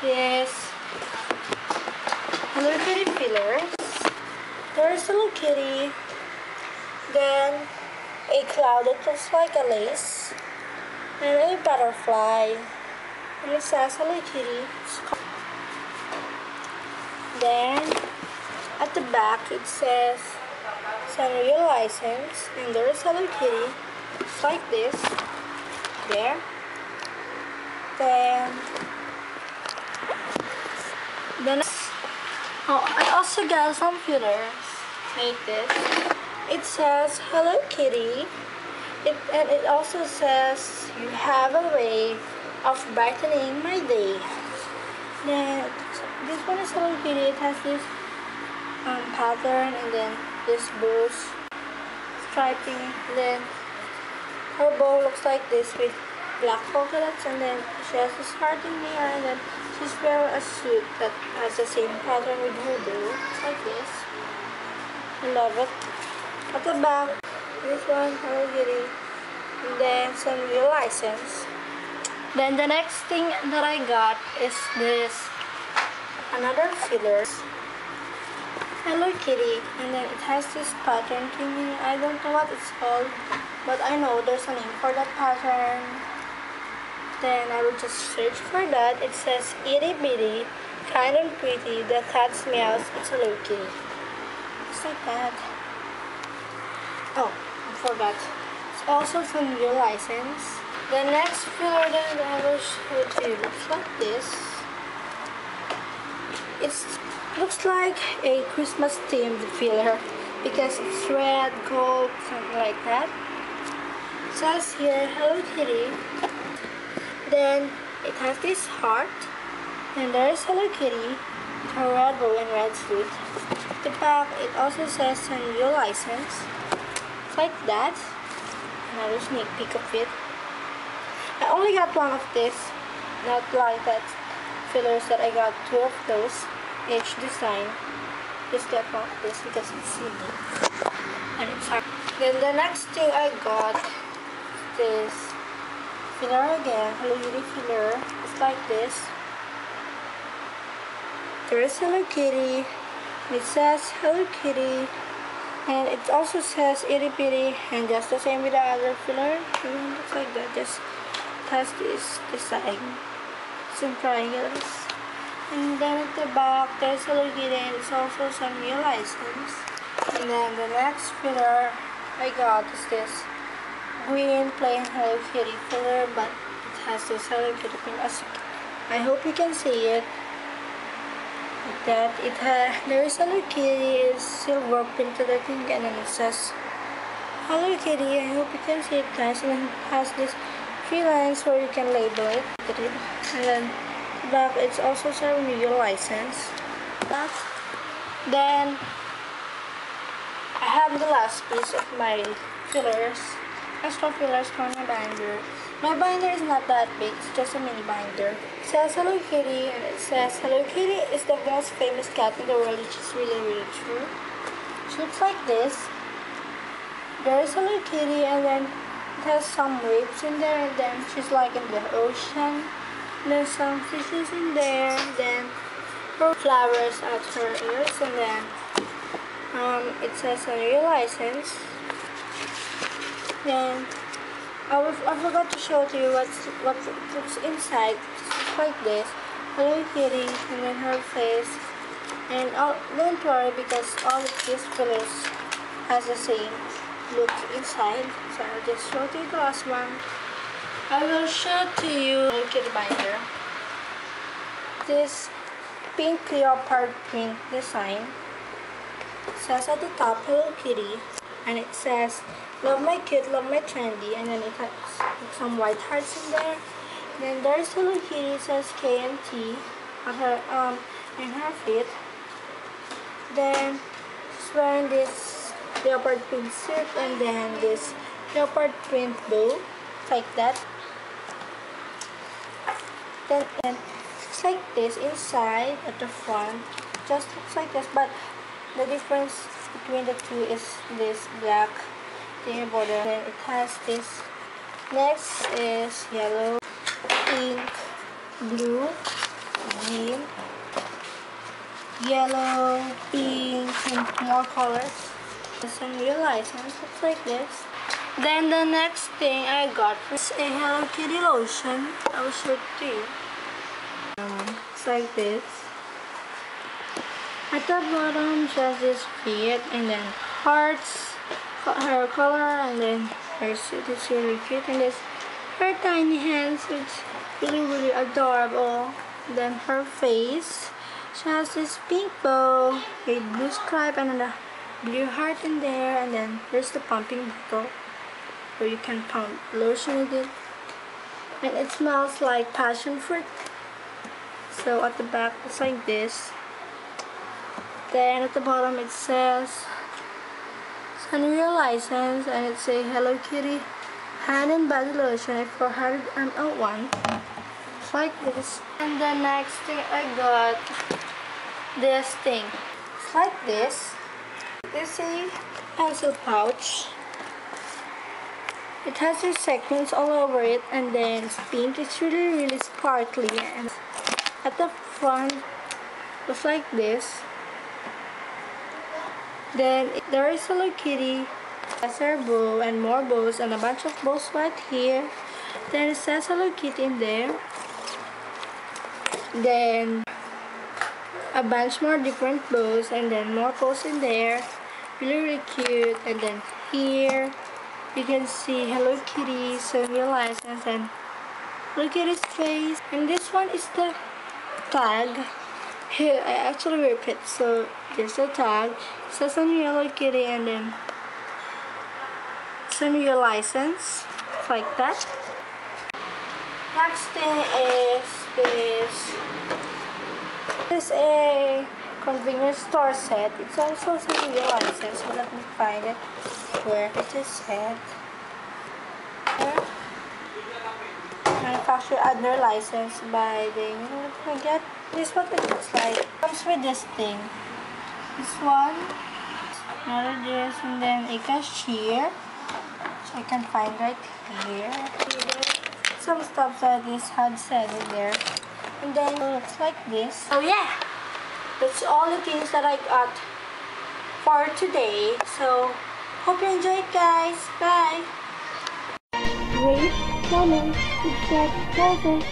this Hello Kitty fillers. There's Hello Kitty. Then a cloud that looks like a lace. And a butterfly. And it says Hello Kitty. Then at the back it says send your license. And there's Hello Kitty. It's like this. There. Then I also got some fillers like this. It says Hello Kitty. And it also says you have a way of brightening my day. Then this one is Hello Kitty. It has this pattern and then this blue striping. Then her bow looks like this with black polka dots, and then she has this heart in here, and then she's wearing a suit that has the same pattern with her bow. It's like this. I love it. At the back, this one, Hello Kitty, and then send your license. Then the next thing that I got is this, another filler, Hello Kitty, and then it has this pattern thingy. I don't know what it's called, but I know there's a name for that pattern. Then I will just search for that. It says itty bitty, kind and pretty, the cat's meows, it's Hello Kitty. It's like that. Oh, I forgot. It's also from your license. The next filler that I will show to you looks like this. It looks like a Christmas themed filler because it's red, gold, something like that. It says here Hello Kitty. Then it has this heart, and there is Hello Kitty, her red bow and red suit. The back, it also says send your license. It's like that. Another sneak peek of it. I only got one of this, not like that fillers that I got two of those, each design. Just get one of this because it's silly and it's hard. Then the next thing I got is filler again, Hello Kitty filler. It's like this. There is Hello Kitty. It says Hello Kitty, and it also says itty bitty, and just the same with the other filler. Looks like that. Just has this design. Some triangles. And then at the back, there's Hello Kitty, and it's also some new license. And then the next filler I got is this green plain Hello Kitty filler, but it has this Hello Kitty print. I hope you can see it. Like that. There is Hello Kitty, is silver printed I think, and then it says Hello Kitty. I hope you can see it, guys. And then it has this 3 lines where you can label it. And then back, it's also showing your license. Then I have the last piece of my fillers. Extra fillers for my binder. My binder is not that big, it's just a mini binder. It says Hello Kitty, and it says Hello Kitty is the most famous cat in the world, which is really, really true. She looks like this. There is Hello Kitty, and then it has some waves in there, and then she's like in the ocean. And then some fishes in there, and then her flowers at her ears, and then it says on your license. Then I forgot to show to you what looks inside. It's like this. Hello Kitty, and then her face. And don't worry because all of these fillers has the same look inside. So I'll just show to you the last one. I will show to you Hello Kitty binder. This pink leopard print design. It says at the top Hello Kitty, and it says love my cute, love my trendy, and then it has some white hearts in there. Then there's Hello Kitty, it says K and T on her in her feet. Then she's wearing this leopard print suit, and then this leopard print bow, like that. Then it's like this inside at the front, just looks like this, but the difference between the two is this black thingy border. Then it has this. Next is yellow, pink, blue, green, yellow, pink, and more colors. Some real license looks like this. Then the next thing I got was a Hello Kitty lotion. I will show it to you. It's like this. At the bottom, just this feet, and then hearts, her color, and then it's really cute. And this her tiny hands, it's really adorable. Then her face, she has this pink bow, a blue stripe, and a blue heart in there. And then there's the pumping bottle where you can pump lotion with it, and it smells like passion fruit. So at the back it's like this. Then at the bottom it says send your license, and it's a Hello Kitty hand and body lotion, a 400 ml one. It's like this. And the next thing I got this thing. It's like this. It's a pencil pouch. It has these sequins all over it, and then it's pink. It's really sparkly. And at the front, it's like this. Then there is Hello Kitty, has her bow and more bows and a bunch of bows right here. Then it says Hello Kitty in there. Then a bunch more different bows, and then more bows in there. Really cute. And then here you can see Hello Kitty, so your license, and look at his face. And this one is the tag. Here, I actually rip it, so there's a tag. It says on your Hello Kitty, and then send me your license, like that. Next thing is this. This is a convenience store set. It's also send me your license, so let me find it. Where it is set. There. Manufacturer under license by the, I get this, what it looks like. Comes with this thing. This one, another this, and then a cashier, which I can find right here. Some stuff that this had said in there. And then it looks like this. Oh yeah, that's all the things that I got for today. So hope you enjoyed, guys. Bye. Rate, comment, subscribe,